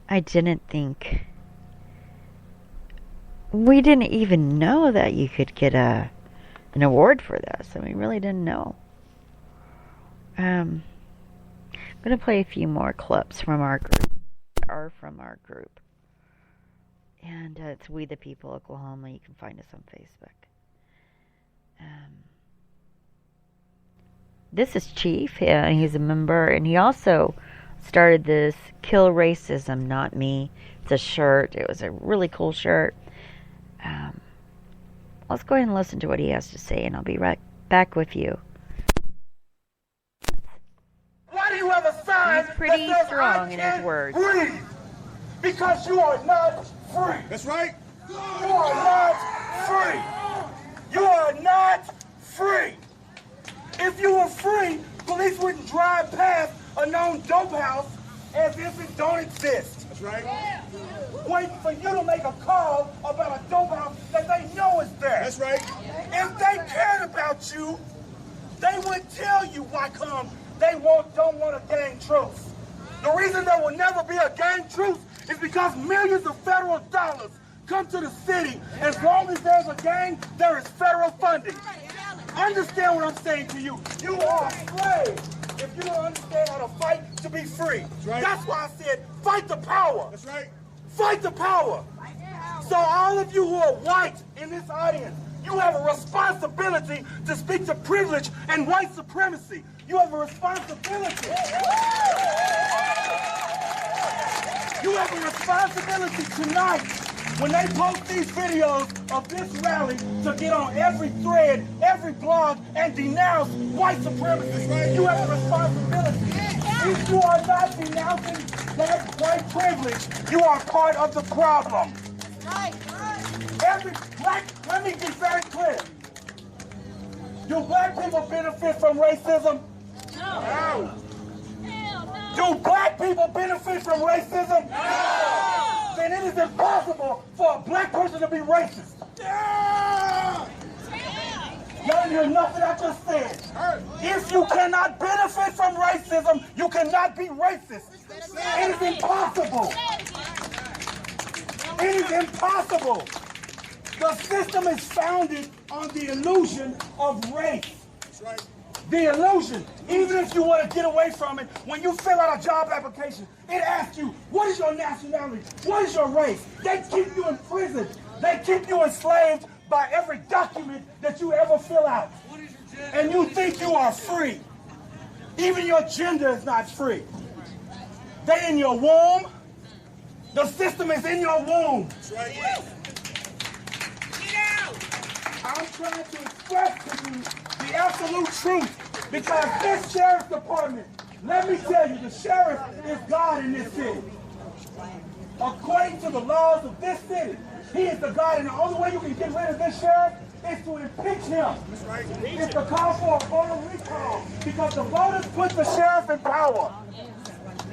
I didn't think. We didn't even know that you could get an award for this, and we really didn't know. I'm gonna play a few more clips from our group, and it's We the People Oklahoma. You can find us on Facebook. This is Chief. He's a member, and he also started this Kill Racism, Not Me. It's a shirt. It was a really cool shirt. Let's go ahead and listen to what he has to say, and I'll be right back with you. Why do you have a sign? He's pretty strong in his words. Breathe, because you are not free. That's right. You are not free. You are not free. If you were free, police wouldn't drive past a known dope house as if it don't exist. That's right. Waiting for you to make a call about a dope house that they know is there. That's right. If they cared about you, they would tell you why come they don't want a gang truce. The reason there will never be a gang truce is because millions of federal dollars come to the city. As long as there's a gang, there is federal funding. Understand what I'm saying to you. You are a slave if you don't understand how to fight to be free. That's right. That's why I said fight the power. That's right. Fight the power. So all of you who are white in this audience, you have a responsibility to speak to privilege and white supremacy. You have a responsibility. You have a responsibility tonight when they post these videos of this rally to get on every thread, every blog, and denounce white supremacy. You have a responsibility. If you are not denouncing that white privilege, you are part of the problem. Let me be very clear. Do black people benefit from racism? No. Do black people benefit from racism? No. Then it is impossible for a black person to be racist. Yeah. Y'all didn't hear nothing I just said. If you cannot benefit from racism, you cannot be racist. It is impossible. It is impossible. The system is founded on the illusion of race. That's right. The illusion. Even if you want to get away from it, when you fill out a job application, it asks you, what is your nationality? What is your race? They keep you in prison. They keep you enslaved by every document that you ever fill out. And you think you are free. Even your gender is not free. They in your womb. The system is in your womb. That's right. I'm trying to express to you the absolute truth, because this sheriff's department, let me tell you, the sheriff is God in this city. According to the laws of this city, he is the God, and the only way you can get rid of this sheriff is to impeach him. It's to call for a voter recall, because the voters put the sheriff in power.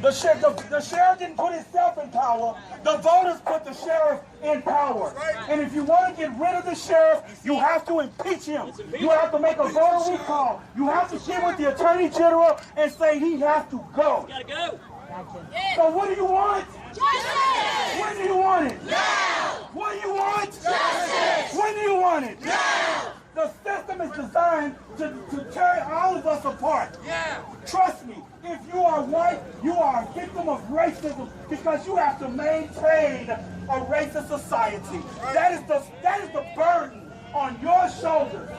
The sheriff didn't put himself in power. The voters put the sheriff in power. And if you want to get rid of the sheriff, you have to impeach him. You have to make a voter recall. You have to get with the attorney general and say he has to go. Gotta go. So what do you want? Justice! When do you want it? Now! What do you want? Justice! When do you want it? Now! The system is designed to tear all of us apart. Yeah! Trust me, if you are white, you are a victim of racism because you have to maintain a racist society. That is the burden on your shoulders.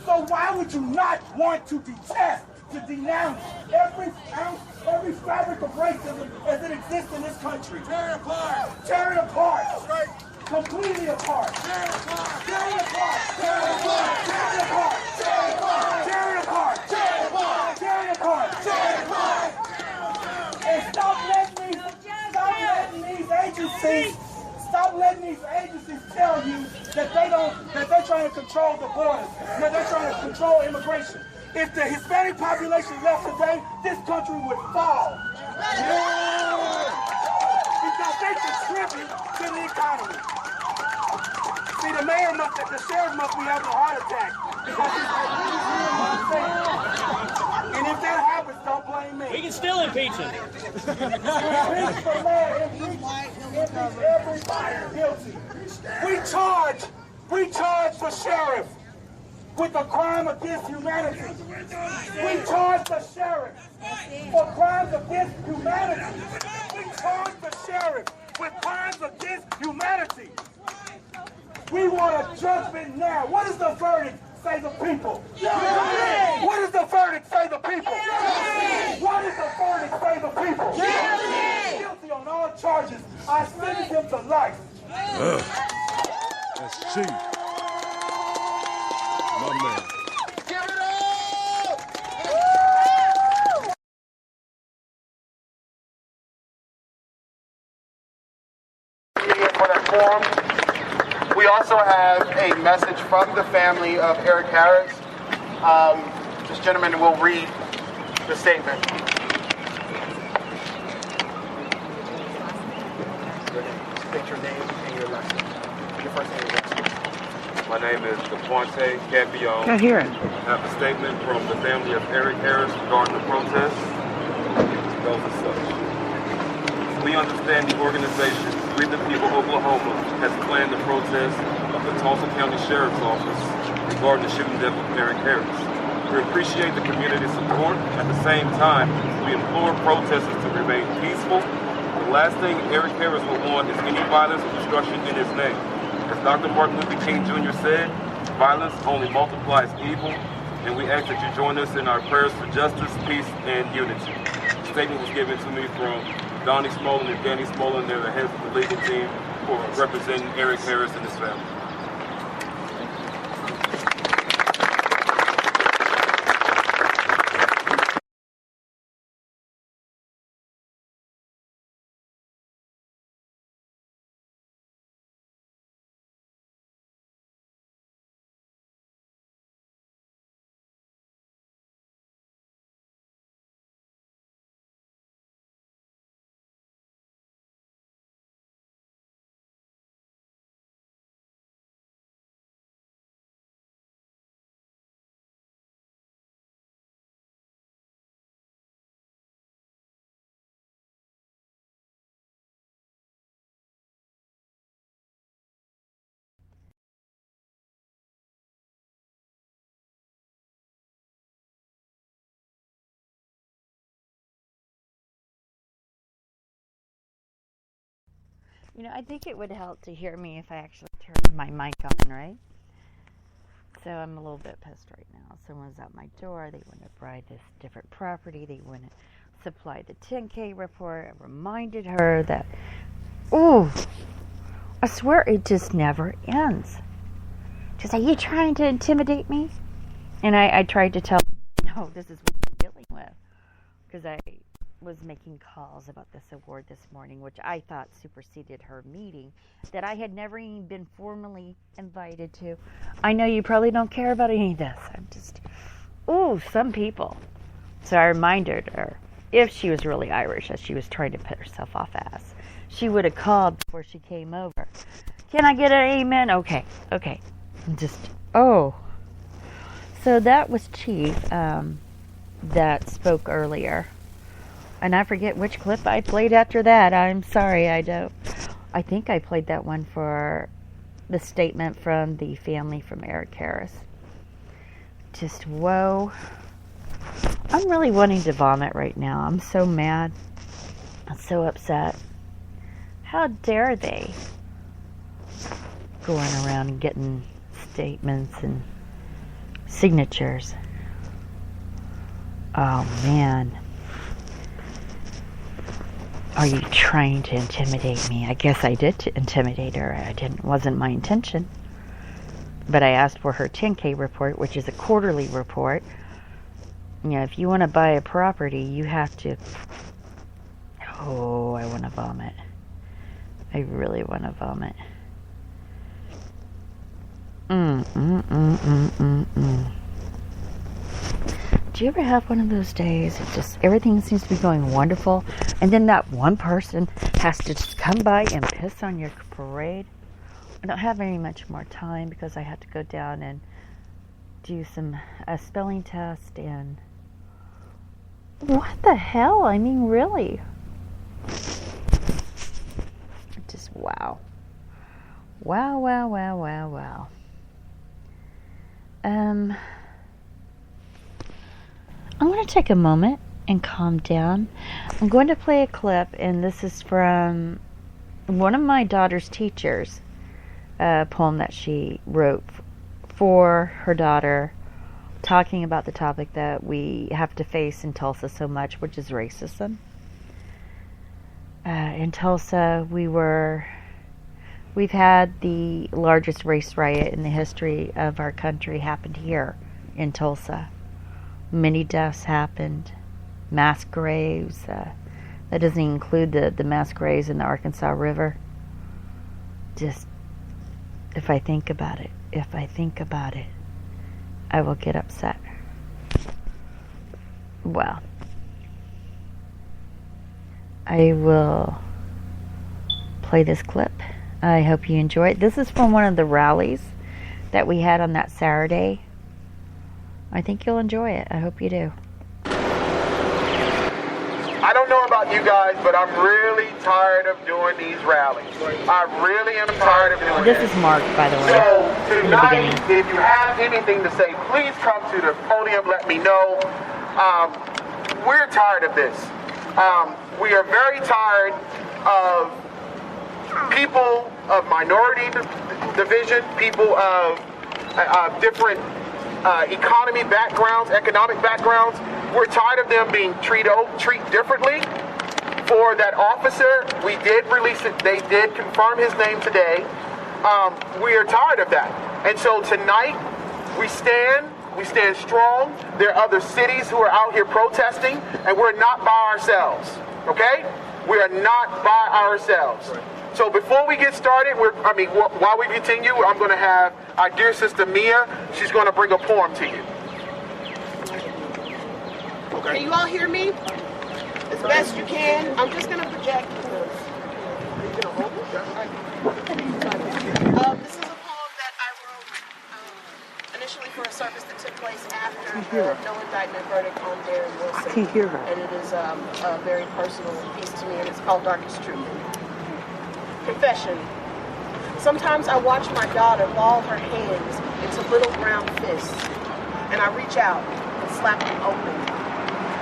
So why would you not want to detest, to denounce every ounce, every fabric of racism as it exists in this country? Tear it apart! Tear it apart. That's right. Completely apart. Tear it apart! Tear it apart. Tear it apart! Tear it apart. Tear it apart! Tear it apart. Tear it apart! Tear it apart. Tear it apart! And stop letting these agencies tell you that they're trying to control the borders, that they're trying to control immigration. If the Hispanic population left today, this country would fall. Because they contribute to the economy. See, the sheriff must be having a heart attack. Because he's and if that happens, don't blame blame me. We can still impeach him. Impeach the man. Impeach everybody guilty. We charge the sheriff with a crime against humanity. We charge the sheriff for crimes against humanity. We charge the sheriff with crimes against humanity. We want a judgment now. What does the verdict say the people? What does the verdict say the people? What does the verdict say the people? Guilty on all charges. I sentence him to life. That's cheap. My man. Give it up! For that forum. We also have a message from the family of Eric Harris. This gentleman will read the statement. State your name and your last name. Your first name and last name. My name is DePonte Campion. I hear it. I have a statement from the family of Eric Harris regarding the protest. It goes as such. We understand the organization, We the People Oklahoma, has planned the protest of the Tulsa County Sheriff's Office regarding the shooting death of Eric Harris. We appreciate the community's support. At the same time, we implore protesters to remain peaceful. The last thing Eric Harris will want is any violence or destruction in his name. As Dr. Martin Luther King Jr. said, violence only multiplies evil, and we ask that you join us in our prayers for justice, peace, and unity. The statement was given to me from Donnie Smolin and Danny Smolin. They're the heads of the legal team for representing Eric Harris and his family. You know, I think it would help to hear me if I actually turned my mic on, right? So I'm a little bit pissed right now. Someone's at my door. They want to buy this different property. They want to supply the 10K report. I reminded her that, ooh, I swear it just never ends. She's like, are you trying to intimidate me? And I tried to tell her, no, this is what I'm dealing with. Because I was making calls about this award this morning, which I thought superseded her meeting that I had never even been formally invited to. I know you probably don't care about any of this. I'm just, ooh, some people. So I reminded her, if she was really Irish, as she was trying to put herself off as, she would have called before she came over. Can I get an amen? Okay. Just, oh. So that was Chief that spoke earlier. And I forget which clip I played after that. I'm sorry, I think I played that one for the statement from the family from Eric Harris. Just, whoa. I'm really wanting to vomit right now. I'm so mad. I'm so upset. How dare they? Going around and getting statements and signatures. Oh, man. Are you trying to intimidate me? I guess I did intimidate her. Wasn't my intention. But I asked for her 10K report, which is a quarterly report. You know, if you want to buy a property, you have to... Oh, I want to vomit. I really want to vomit. Do you ever have one of those days? It just, everything seems to be going wonderful, and then that one person has to just come by and piss on your parade. I don't have very much more time because I had to go down and do a spelling test and What the hell? I mean, really? Just wow. Wow, wow, wow, wow, wow. I'm going to take a moment and calm down. I'm going to play a clip, and this is from one of my daughter's teachers, a poem that she wrote for her daughter, talking about the topic that we have to face in Tulsa so much, which is racism. In Tulsa, we've had the largest race riot in the history of our country happened here in Tulsa. Many deaths happened, mass graves. That doesn't include the mass graves in the Arkansas River. Just, if I think about it, I will get upset. Well, I will play this clip. I hope you enjoy it. This is from one of the rallies that we had on that Saturday. I think you'll enjoy it. I hope you do. I don't know about you guys, but I'm really tired of doing these rallies. I really am tired of doing This is Mark, by the way. So in the tonight, beginning. if you have anything to say, please come to the podium. Let me know. We're tired of this. We are very tired of people of minority division, people of different economic backgrounds. We're tired of them being treated differently. For that officer, we did release it. They did confirm his name today. We are tired of that. And so tonight, we stand strong. There are other cities who are out here protesting, and we're not by ourselves, okay? We are not by ourselves. So before we get started, while we continue, I'm going to have our dear sister Mia. She's going to bring a poem to you. Can you all hear me? As best you can. I'm just going to project. This is a poem that I wrote initially for a service that took place after the no indictment verdict on Darren Wilson. I can hear her. And it is a very personal piece to me, and it's called Darkest Truth. Confession. Sometimes I watch my daughter ball her hands into little brown fists, and I reach out and slap them open.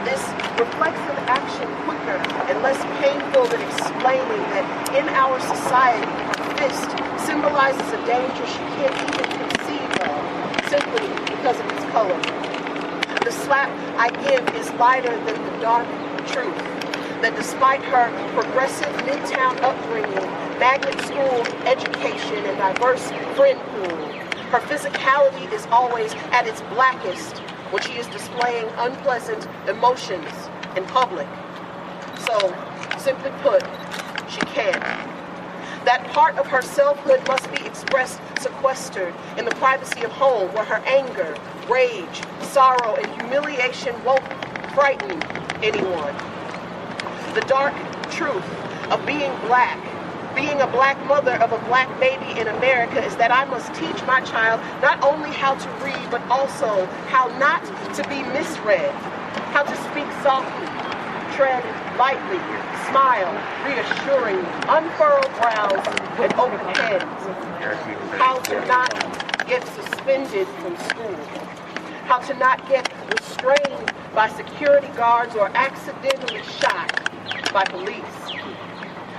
This reflexive action quicker and less painful than explaining that in our society, a fist symbolizes a danger she can't even conceive of, simply because of its color. The slap I give is lighter than the dark truth, that despite her progressive midtown upbringing, magnet school education, and diverse friend pool, her physicality is always at its blackest when she is displaying unpleasant emotions in public. So, simply put, she can't. That part of her selfhood must be expressed sequestered in the privacy of home, where her anger, rage, sorrow, and humiliation won't frighten anyone. The dark truth of being black, being a black mother of a black baby in America, is that I must teach my child not only how to read, but also how not to be misread, how to speak softly, tread lightly, smile reassuringly, unfurl brows and open heads, how to not get suspended from school, how to not get restrained by security guards or accidentally shot by police,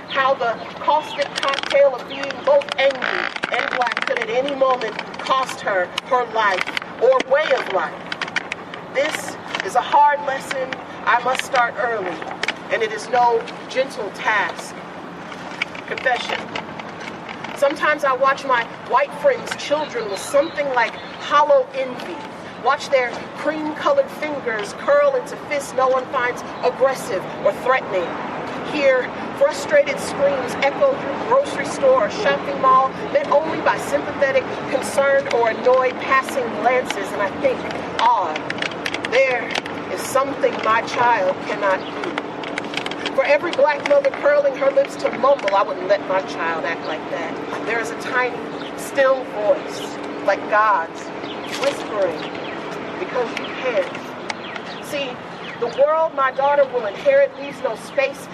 how the caustic cocktail of being both angry and black could at any moment cost her her life or way of life. This is a hard lesson I must start early, and it is no gentle task. Confession. Sometimes I watch my white friends' children with something like hollow envy, watch their cream-colored fingers curl into fists no one finds aggressive or threatening, hear frustrated screams echo through grocery store or shopping mall, met only by sympathetic, concerned, or annoyed passing glances, and I think, there is something my child cannot do. For every black mother curling her lips to mumble, I wouldn't let my child act like that. There is a tiny, still voice, like God's, whispering, because you can't. See, The world my daughter will inherit leaves no space